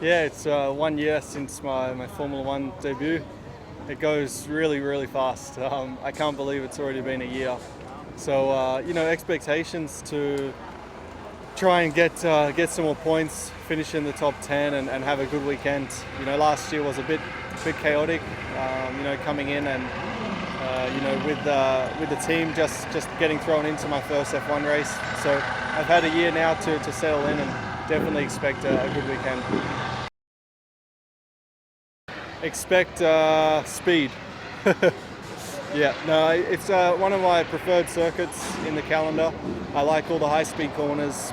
Yeah, it's 1 year since my Formula One debut. It goes really, really fast. I can't believe it's already been a year. So, expectations to try and get some more points, finish in the top 10 and have a good weekend. Last year was a bit chaotic, coming in and, with the team just getting thrown into my first F1 race. So I've had a year now to settle in and definitely expect a good weekend. Expect speed. Yeah, no, it's one of my preferred circuits in the calendar. I like all the high-speed corners.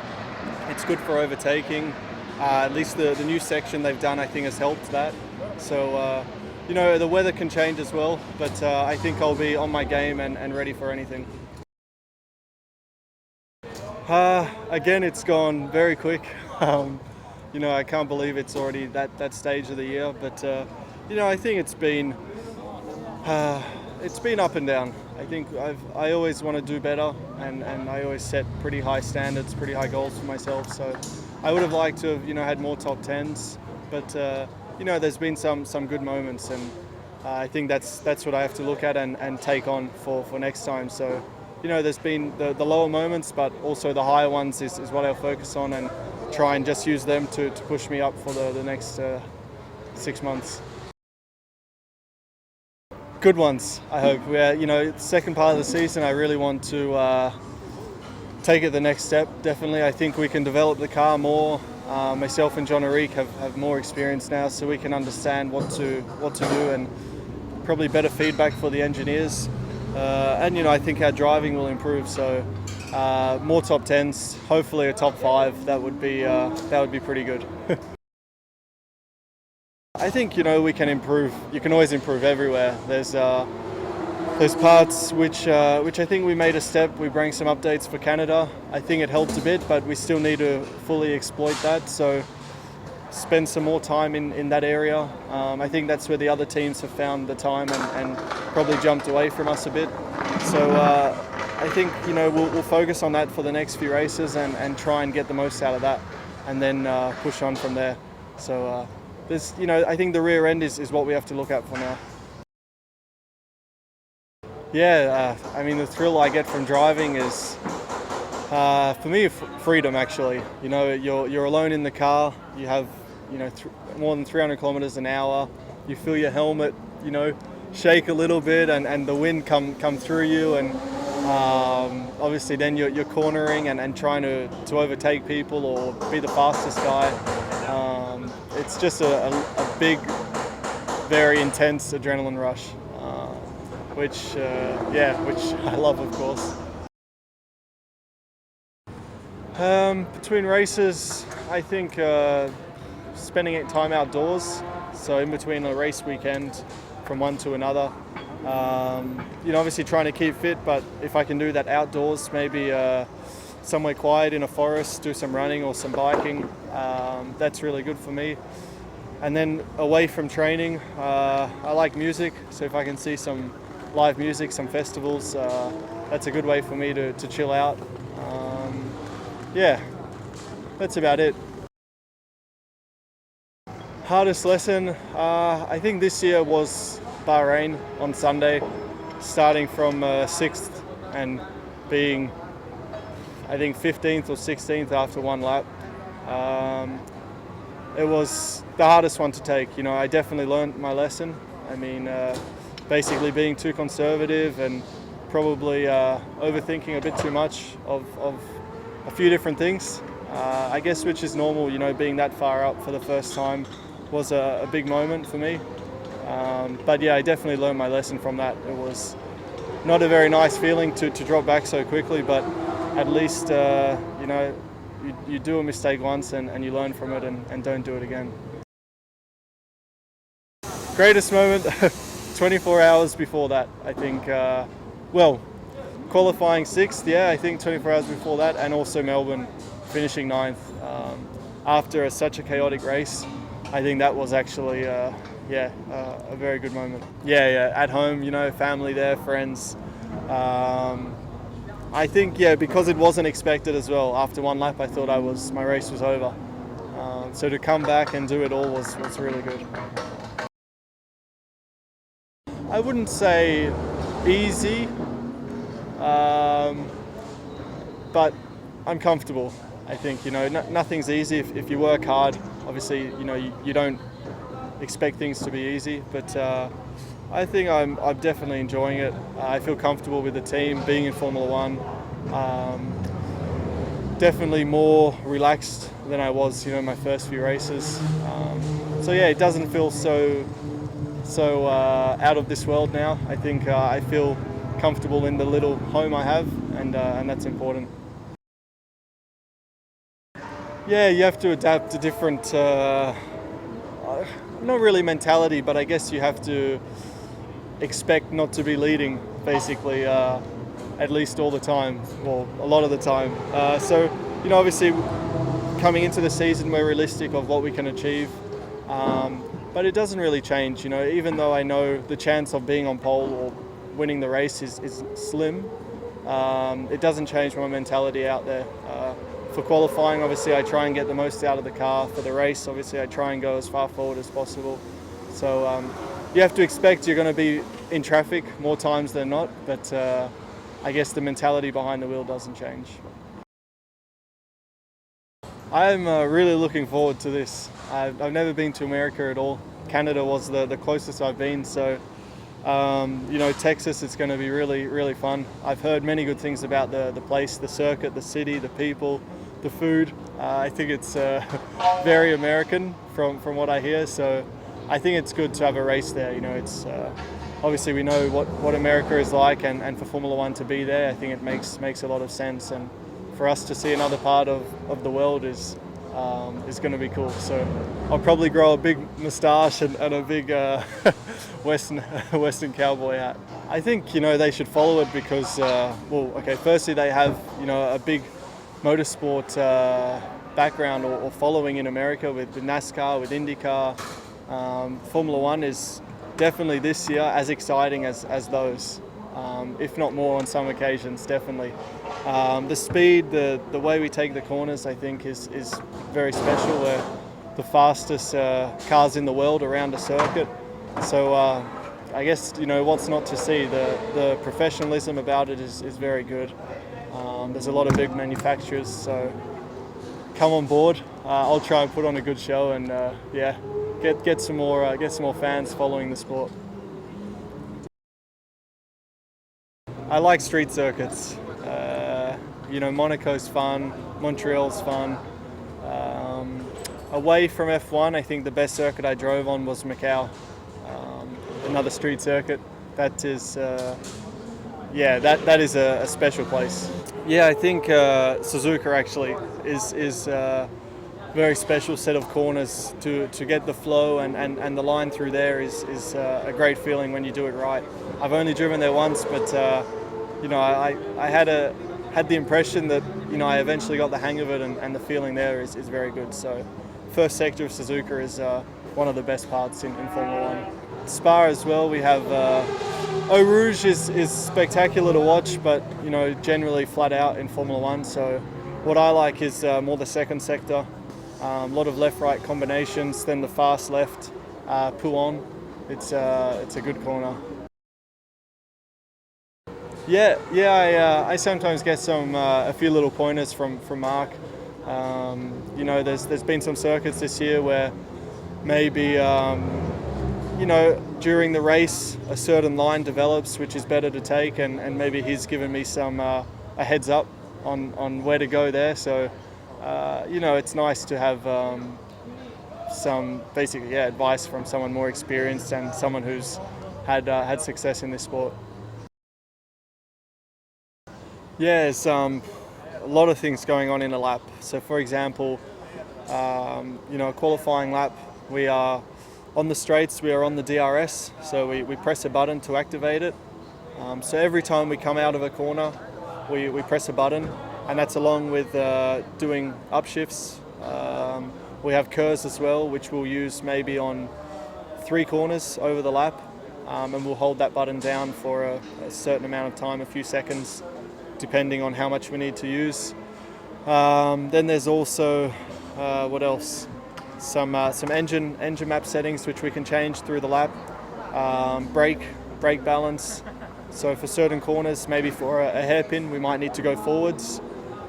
It's good for overtaking. At least the new section they've done, I think, has helped that. So, the weather can change as well, but I think I'll be on my game and ready for anything. Again, it's gone very quick. I can't believe it's already that stage of the year, but I think it's been up and down. I think I always want to do better, and I always set pretty high standards, pretty high goals for myself. So I would have liked to have had more top tens, but there's been some good moments, and I think that's what I have to look at and take on for next time. So there's been the lower moments, but also the higher ones is what I'll focus on and try and just use them to push me up for the next 6 months. Good ones, I hope. We're, second part of the season, I really want to take it the next step, definitely. I think we can develop the car more. Myself and John Eric have more experience now, so we can understand what to do and probably better feedback for the engineers. And I think our driving will improve, so more top tens, hopefully a top 5, that would be pretty good. I think we can improve. You can always improve everywhere. There's parts which I think we made a step. We bring some updates for Canada. I think it helped a bit, but we still need to fully exploit that. So spend some more time in that area. I think that's where the other teams have found the time and probably jumped away from us a bit. So I think we'll focus on that for the next few races and try and get the most out of that, and then push on from there. So. I think the rear end is what we have to look at for now. Yeah, the thrill I get from driving is, for me, freedom. Actually, you're alone in the car. You have, more than 300 kilometers an hour. You feel your helmet, shake a little bit, and the wind come through you, and obviously then you're cornering and trying to overtake people or be the fastest guy. It's just a big, very intense adrenaline rush, which I love, of course. Between races, I think spending time outdoors, so in between a race weekend from one to another. Obviously trying to keep fit, but if I can do that outdoors, maybe somewhere quiet in a forest, do some running or some biking, that's really good for me. And then away from training, I like music, so if I can see some live music, some festivals, that's a good way for me to chill out. That's about it. Hardest lesson, I think this year was Bahrain on Sunday, starting from 6th and being, I think, 15th or 16th after one lap. It was the hardest one to take. I definitely learned my lesson. Basically being too conservative and probably overthinking a bit too much of a few different things. I guess which is normal, being that far up for the first time was a big moment for me. But yeah, I definitely learned my lesson from that. It was not a very nice feeling to drop back so quickly, but at least, you do a mistake once and you learn from it and don't do it again. Greatest moment, 24 hours before that, I think. Qualifying 6th, I think 24 hours before that, and also Melbourne finishing 9th. After such a chaotic race, I think that was actually, a very good moment. At home, family there, friends. I think, because it wasn't expected as well. After one lap, I thought my race was over. So to come back and do it all was really good. I wouldn't say easy, but I'm comfortable. I think, nothing's easy. If you work hard, obviously, you don't expect things to be easy, but I think I'm definitely enjoying it. I feel comfortable with the team, being in Formula One. Definitely more relaxed than I was, my first few races. So yeah, it doesn't feel so out of this world now. I think I feel comfortable in the little home I have, and that's important. Yeah, you have to adapt to different, not really mentality, but I guess you have to expect not to be leading, basically, at least all the time, well, a lot of the time. So, obviously, coming into the season, we're realistic of what we can achieve. But it doesn't really change, even though I know the chance of being on pole or winning the race is slim, it doesn't change my mentality out there. For qualifying, obviously, I try and get the most out of the car. For the race, obviously, I try and go as far forward as possible. So you have to expect you're going to be in traffic more times than not, but I guess the mentality behind the wheel doesn't change. I'm really looking forward to this. I've never been to America at all. Canada was the closest I've been, so Texas, it's going to be really, really fun. I've heard many good things about the place, the circuit, the city, the people, the food. I think it's very American from what I hear, so I think it's good to have a race there. It's obviously we know what America is like, and for Formula One to be there, I think it makes a lot of sense. And for us to see another part of the world is going to be cool. So I'll probably grow a big moustache and a big Western cowboy hat. I think they should follow it because firstly they have a big motorsport background or following in America with NASCAR, with IndyCar. Formula One is definitely this year as exciting as those, if not more on some occasions, definitely. The speed, the way we take the corners, I think is very special. We're the fastest cars in the world around a circuit. So I guess, what's not to see? The professionalism about it is very good. There's a lot of big manufacturers, so come on board. I'll try and put on a good show and get some more fans following the sport. I like street circuits. Monaco's fun, Montreal's fun. Away from F1, I think the best circuit I drove on was Macau, another street circuit. That is, that is a special place. Yeah, I think Suzuka actually is a very special set of corners to get the flow and the line through there is a great feeling when you do it right. I've only driven there once, but I had the impression that I eventually got the hang of it, and the feeling there is very good. So first sector of Suzuka is one of the best parts in Formula One. Spa as well, we have Eau Rouge is spectacular to watch, but generally flat out in Formula One. So what I like is more the second sector, a lot of left-right combinations, then the fast left, Pouhon. It's a good corner. Yeah. I sometimes get a few little pointers from Mark. There's been some circuits this year where maybe during the race a certain line develops which is better to take, and maybe he's given me some a heads up on where to go there. So it's nice to have some basically advice from someone more experienced and someone who's had success in this sport. Yeah, there's a lot of things going on in a lap. So for example, a qualifying lap, we are on the straights, we are on the DRS, so we press a button to activate it. So every time we come out of a corner, we press a button, and that's along with doing upshifts. We have curves as well, which we'll use maybe on 3 corners over the lap, and we'll hold that button down for a certain amount of time, a few seconds, depending on how much we need to use. Then there's also What else? Some engine map settings which we can change through the lap. Brake balance. So for certain corners, maybe for a hairpin, we might need to go forwards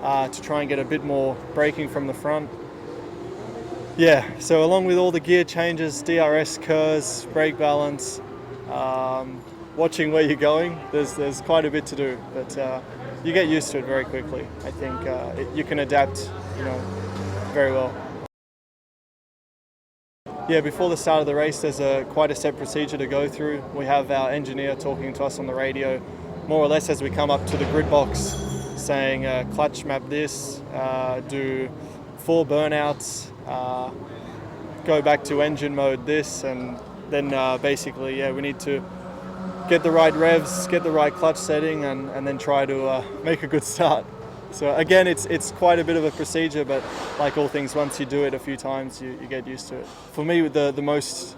to try and get a bit more braking from the front. Yeah, so along with all the gear changes, DRS, KERS, brake balance, watching where you're going, there's quite a bit to do, but you get used to it very quickly. I think you can adapt, very well. Yeah, before the start of the race, there's quite a set procedure to go through. We have our engineer talking to us on the radio, more or less as we come up to the grid box, saying clutch map this, do 4 burnouts, go back to engine mode this, and then basically, we need to get the right revs, get the right clutch setting, and then try to make a good start. So again, it's quite a bit of a procedure, but like all things, once you do it a few times, you get used to it. For me, the most,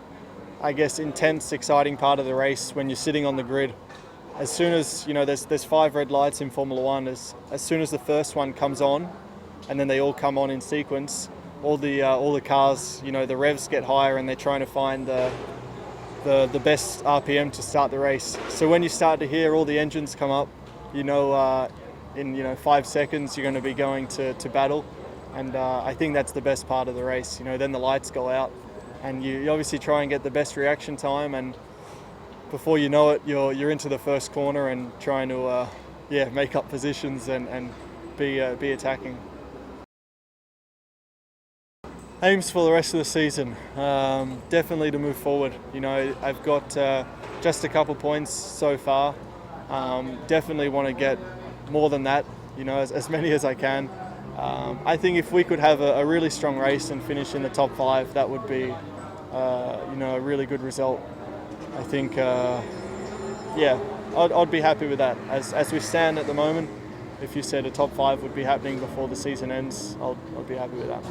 I guess, intense, exciting part of the race when you're sitting on the grid, as soon as, there's 5 red lights in Formula One, as soon as the first one comes on, and then they all come on in sequence, all the cars, the revs get higher and they're trying to find the best RPM to start the race. So when you start to hear all the engines come up, in 5 seconds you're going to be going to battle, and I think that's the best part of the race. Then the lights go out and you obviously try and get the best reaction time, and before you know it, you're into the first corner and trying to make up positions and be attacking. Aims for the rest of the season, definitely to move forward. I've got just a couple points so far. Definitely want to get more than that, as many as I can. I think if we could have a really strong race and finish in the top 5, that would be, a really good result. I think, I'd be happy with that. As we stand at the moment, if you said a top 5 would be happening before the season ends, I'd be happy with that.